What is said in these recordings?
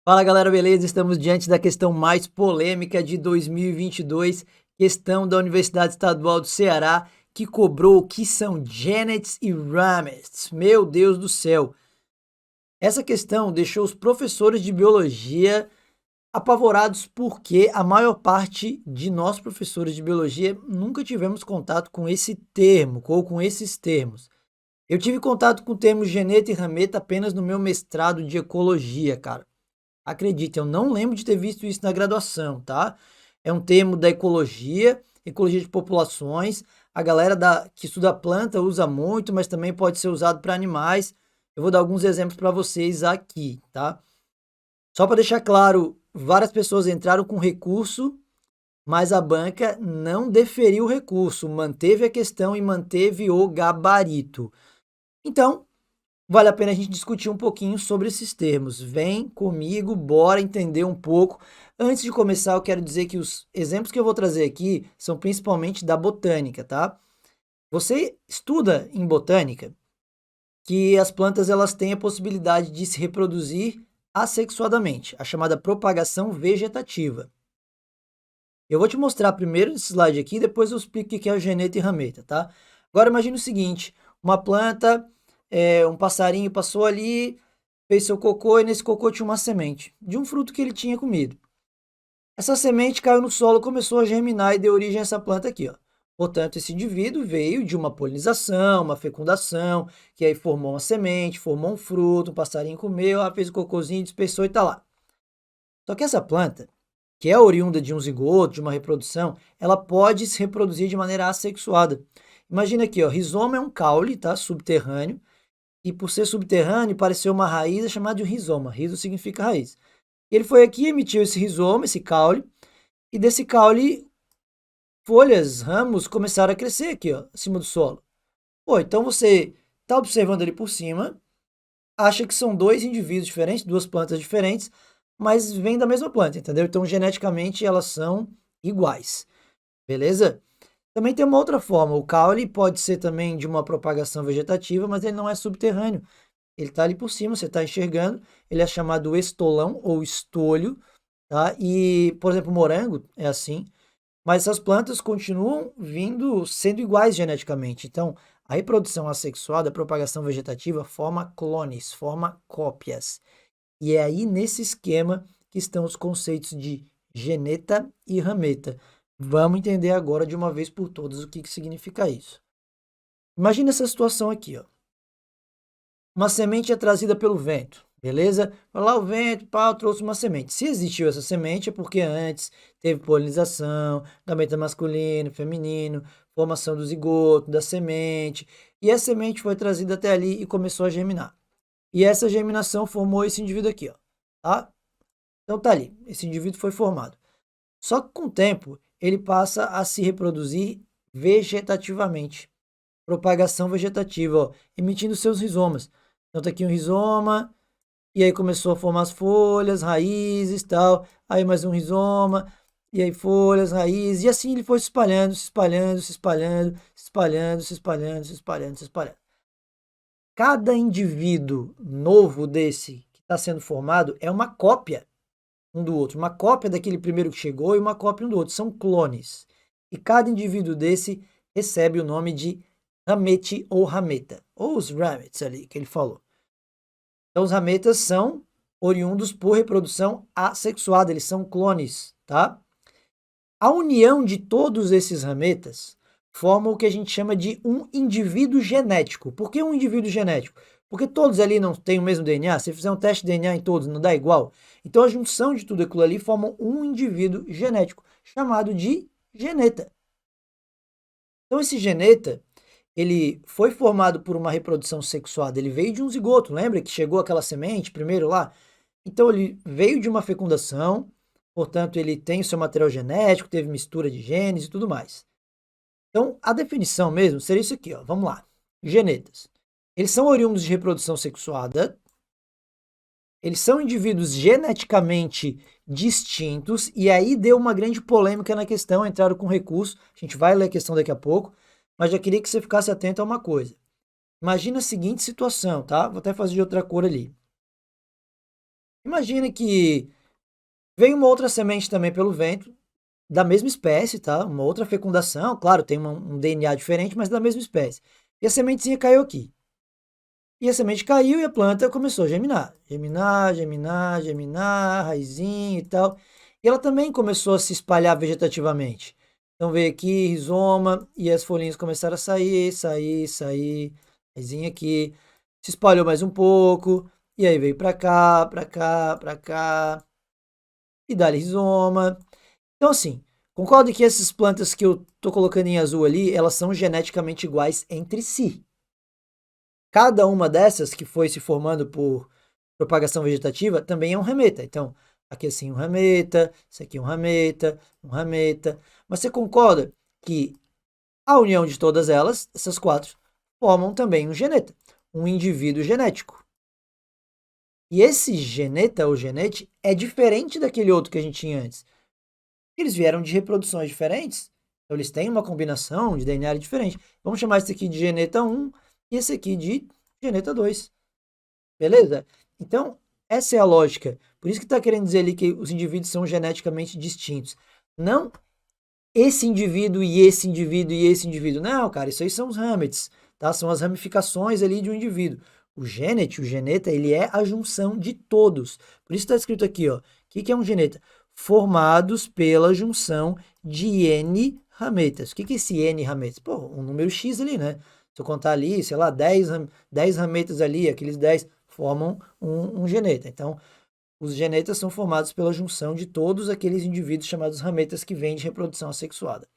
Fala galera, beleza? Estamos diante da questão mais polêmica de 2022, questão da Universidade Estadual do Ceará, que cobrou o que são genets e ramets. Meu Deus do céu! Essa questão deixou os professores de biologia apavorados porque a maior parte de nós professores de biologia nunca tivemos contato com esse termo ou com esses termos. Eu tive contato com o termo geneta e rameta apenas no meu mestrado de ecologia, cara. Acredite, eu não lembro de ter visto isso na graduação, tá? É um termo da ecologia, ecologia de populações. A galera que estuda planta usa muito, mas também pode ser usado para animais. Eu vou dar alguns exemplos para vocês aqui, tá? Só para deixar claro, várias pessoas entraram com recurso, mas a banca não deferiu o recurso, manteve a questão e manteve o gabarito. Então, vale a pena a gente discutir um pouquinho sobre esses termos. Vem comigo, bora entender um pouco. Antes de começar, eu quero dizer que os exemplos que eu vou trazer aqui são principalmente da botânica, tá? Você estuda em botânica que as plantas elas têm a possibilidade de se reproduzir assexuadamente, a chamada propagação vegetativa. Eu vou te mostrar primeiro esse slide aqui, depois eu explico o que é o geneta e rameta, tá? Agora imagine o seguinte, uma planta, um passarinho passou ali, fez seu cocô e nesse cocô tinha uma semente de um fruto que ele tinha comido. Essa semente caiu no solo, começou a germinar e deu origem a essa planta aqui, ó. Portanto, esse indivíduo veio de uma polinização, uma fecundação, que aí formou uma semente, formou um fruto, um passarinho comeu, fez o cocôzinho, dispersou e tá lá. Só que essa planta, que é oriunda de um zigoto, de uma reprodução, ela pode se reproduzir de maneira assexuada. Imagina aqui, ó, rizoma é um caule, tá, subterrâneo, e por ser subterrâneo, pareceu uma raiz, é chamado de rizoma. Rizo significa raiz. Ele foi aqui, emitiu esse rizoma, esse caule, e desse caule, folhas, ramos começaram a crescer aqui, ó, acima do solo. Pô, então você está observando ali por cima, acha que são dois indivíduos diferentes, duas plantas diferentes, mas vêm da mesma planta, entendeu? Então, geneticamente, elas são iguais, beleza? Também tem uma outra forma, o caule pode ser também de uma propagação vegetativa, mas ele não é subterrâneo. Ele está ali por cima, você está enxergando, ele é chamado estolão ou estolho, tá? E, por exemplo, o morango é assim, mas essas plantas continuam vindo sendo iguais geneticamente. Então, a reprodução assexuada, a propagação vegetativa, forma clones, forma cópias. E é aí nesse esquema que estão os conceitos de geneta e rameta. Vamos entender agora de uma vez por todas o que significa isso. Imagina essa situação aqui, ó. Uma semente é trazida pelo vento, beleza? Vai lá o vento, pau, trouxe uma semente. Se existiu essa semente é porque antes teve polinização, gameta masculino, feminino, formação do zigoto, da semente, e a semente foi trazida até ali e começou a germinar. E essa germinação formou esse indivíduo aqui, ó, tá? Então tá ali, esse indivíduo foi formado. Só que com o tempo ele passa a se reproduzir vegetativamente. Propagação vegetativa, ó, emitindo seus rizomas. Então tá aqui um rizoma, e aí começou a formar as folhas, raízes, tal. Aí mais um rizoma, e aí folhas, raízes, e assim ele foi se espalhando, se espalhando, se espalhando, se espalhando, se espalhando, se espalhando, se espalhando. Cada indivíduo novo desse que está sendo formado é uma cópia um do outro, uma cópia daquele primeiro que chegou e uma cópia um do outro, são clones. E cada indivíduo desse recebe o nome de ramete ou rameta, ou os ramets ali que ele falou. Então os rametas são oriundos por reprodução assexuada, eles são clones, tá? A união de todos esses rametas forma o que a gente chama de um indivíduo genético. Por que um indivíduo genético? Porque todos ali não têm o mesmo DNA. Se fizer um teste de DNA em todos, não dá igual. Então a junção de tudo aquilo ali forma um indivíduo genético, chamado de geneta. Então esse geneta, ele foi formado por uma reprodução sexuada, ele veio de um zigoto, lembra que chegou aquela semente primeiro lá? Então ele veio de uma fecundação, portanto ele tem o seu material genético, teve mistura de genes e tudo mais. Então a definição mesmo seria isso aqui, ó. Vamos lá. Genetas. Eles são oriundos de reprodução sexuada, eles são indivíduos geneticamente distintos, e aí deu uma grande polêmica na questão, entraram com recurso, a gente vai ler a questão daqui a pouco, mas já queria que você ficasse atento a uma coisa. Imagina a seguinte situação, tá? Vou até fazer de outra cor ali. Imagina que veio uma outra semente também pelo vento, da mesma espécie, tá? Uma outra fecundação, claro, tem um DNA diferente, mas da mesma espécie. E a sementezinha caiu aqui. E a semente caiu e a planta começou a germinar. Germinar, germinar, germinar, raizinha e tal. E ela também começou a se espalhar vegetativamente. Então veio aqui, rizoma, e as folhinhas começaram a sair, sair, sair. Raizinha aqui. Se espalhou mais um pouco. E aí veio pra cá, pra cá, pra cá. E dá rizoma. Então assim, concordo que essas plantas que eu tô colocando em azul ali, elas são geneticamente iguais entre si. Cada uma dessas que foi se formando por propagação vegetativa também é um rameta. Então, aqui assim um rameta, isso aqui um rameta, um rameta. Mas você concorda que a união de todas elas, essas quatro, formam também um geneta, um indivíduo genético. E esse geneta ou genete é diferente daquele outro que a gente tinha antes. Eles vieram de reproduções diferentes, então eles têm uma combinação de DNA diferente. Vamos chamar esse aqui de geneta 1 e esse aqui de geneta 2. Beleza? Então, essa é a lógica. Por isso que está querendo dizer ali que os indivíduos são geneticamente distintos. Não esse indivíduo e esse indivíduo e esse indivíduo. Não, cara, isso aí são os gametes, tá? São as ramificações ali de um indivíduo. O genete, o geneta, ele é a junção de todos. Por isso está escrito aqui, ó. O que é um geneta? Formados pela junção de N rametas. O que é esse N rametas? Pô, um número X ali, né? Se eu contar ali, sei lá, 10 rametas ali, aqueles 10 formam um geneta. Então, os genetas são formados pela junção de todos aqueles indivíduos chamados rametas que vêm de reprodução assexuada.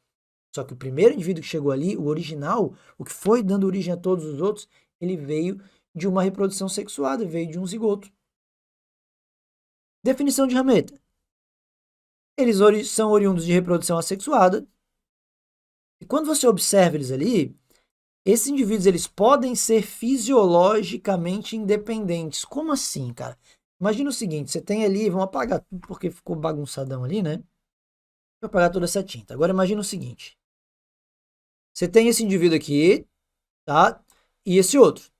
Só que o primeiro indivíduo que chegou ali, o original, o que foi dando origem a todos os outros, ele veio de uma reprodução sexuada, veio de um zigoto. Definição de rameta. Eles são oriundos de reprodução assexuada. E quando você observa eles ali, esses indivíduos eles podem ser fisiologicamente independentes. Como assim, cara? Imagina o seguinte, você tem ali, vamos apagar tudo porque ficou bagunçadão ali, né? Vou apagar toda essa tinta. Agora imagina o seguinte, você tem esse indivíduo aqui, tá? E esse outro.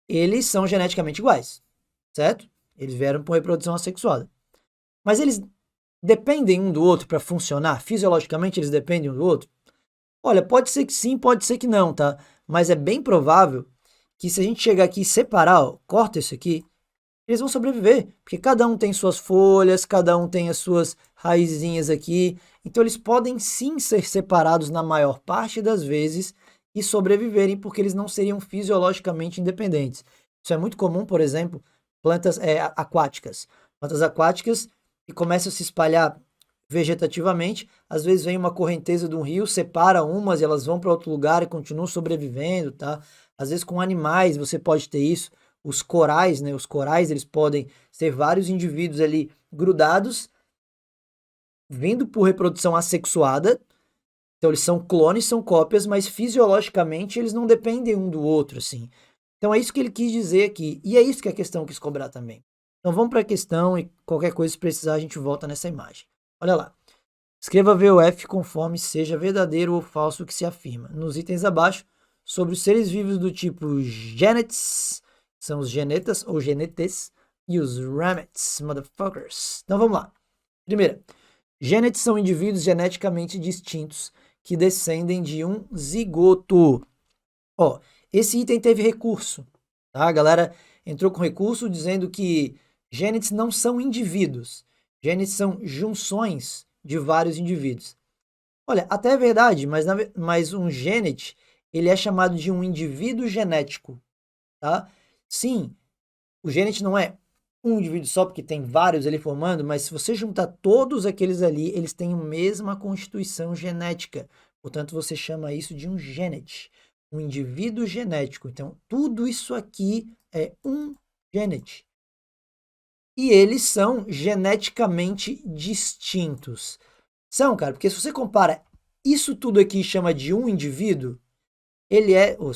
Eles são geneticamente iguais, certo? Eles vieram por reprodução assexuada. Mas eles dependem um do outro para funcionar? Fisiologicamente eles dependem um do outro? Olha, pode ser que sim, pode ser que não, tá? Mas é bem provável que se a gente chegar aqui e separar, ó, corta isso aqui, eles vão sobreviver, porque cada um tem suas folhas, cada um tem as suas raizinhas aqui, então eles podem sim ser separados na maior parte das vezes e sobreviverem, porque eles não seriam fisiologicamente independentes. Isso é muito comum, por exemplo, plantas aquáticas. Plantas aquáticas que começam a se espalhar vegetativamente, às vezes vem uma correnteza de um rio, separa umas e elas vão para outro lugar e continuam sobrevivendo, tá? Às vezes com animais você pode ter isso. Os corais, né? Os corais, eles podem ser vários indivíduos ali grudados, vindo por reprodução assexuada. Então eles são clones, são cópias, mas fisiologicamente eles não dependem um do outro, assim. Então é isso que ele quis dizer aqui. E é isso que a questão quis cobrar também. Então vamos para a questão e qualquer coisa, se precisar, a gente volta nessa imagem. Olha lá. Escreva VOF conforme seja verdadeiro ou falso o que se afirma. Nos itens abaixo, sobre os seres vivos do tipo genets, são os genetas ou genetes, e os ramets, motherfuckers. Então vamos lá. Primeira, genetes são indivíduos geneticamente distintos que descendem de um zigoto. Ó, esse item teve recurso, tá? A galera entrou com recurso dizendo que genetes não são indivíduos, genetes são junções de vários indivíduos. Olha, até é verdade, mas um genete, ele é chamado de um indivíduo genético, tá? Sim, o genete não é um indivíduo só, porque tem vários ali formando, mas se você juntar todos aqueles ali, eles têm a mesma constituição genética. Portanto, você chama isso de um genete, um indivíduo genético. Então, tudo isso aqui é um genete. E eles são geneticamente distintos. São, cara, porque se você compara isso tudo aqui e chama de um indivíduo, ele é. Oh,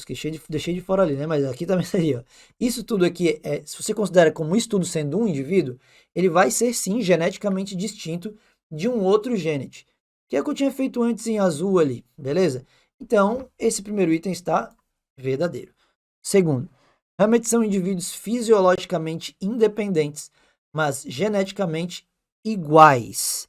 deixei de fora ali, né? Mas aqui também seria. Ó. Isso tudo aqui, se você considera como isso tudo sendo um indivíduo, ele vai ser sim geneticamente distinto de um outro genete. Que é o que eu tinha feito antes em azul ali, beleza? Então, esse primeiro item está verdadeiro. Segundo, realmente são indivíduos fisiologicamente independentes, mas geneticamente iguais.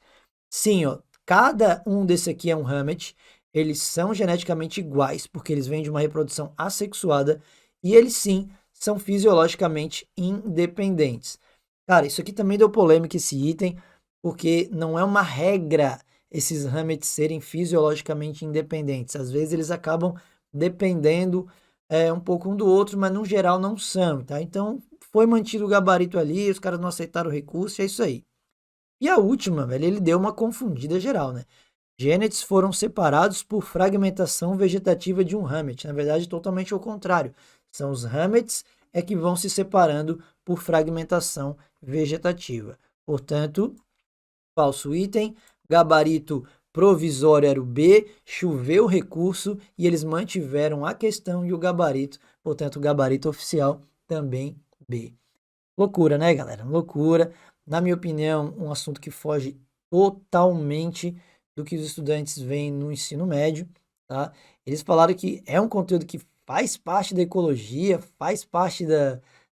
Sim, ó, cada um desse aqui é um Hammett, eles são geneticamente iguais, porque eles vêm de uma reprodução assexuada, e eles sim são fisiologicamente independentes. Cara, isso aqui também deu polêmica esse item, porque não é uma regra esses Hammets serem fisiologicamente independentes. Às vezes eles acabam dependendo um pouco um do outro, mas no geral não são, tá? Então foi mantido o gabarito ali, os caras não aceitaram o recurso, é isso aí. E a última, velho, ele deu uma confundida geral, né? Gênetes foram separados por fragmentação vegetativa de um Hammett. Na verdade, totalmente ao contrário. São os Hammets é que vão se separando por fragmentação vegetativa. Portanto, falso item, gabarito provisório era o B, choveu o recurso e eles mantiveram a questão e o gabarito. Portanto, o gabarito oficial também B. Loucura, né, galera? Loucura. Na minha opinião, um assunto que foge totalmente do que os estudantes veem no ensino médio, tá? Eles falaram que é um conteúdo que faz parte da ecologia, faz parte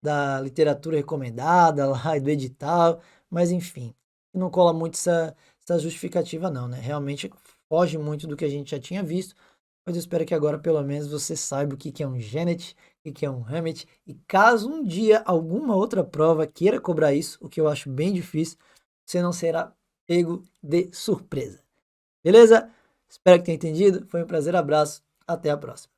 da literatura recomendada lá do edital, mas enfim, não cola muito essa justificativa não, né? Realmente foge muito do que a gente já tinha visto, mas eu espero que agora pelo menos você saiba o que que é um Genet, o que é um Hammett, e caso um dia alguma outra prova queira cobrar isso, o que eu acho bem difícil, você não será pego de surpresa. Beleza? Espero que tenha entendido. Foi um prazer, abraço, até a próxima.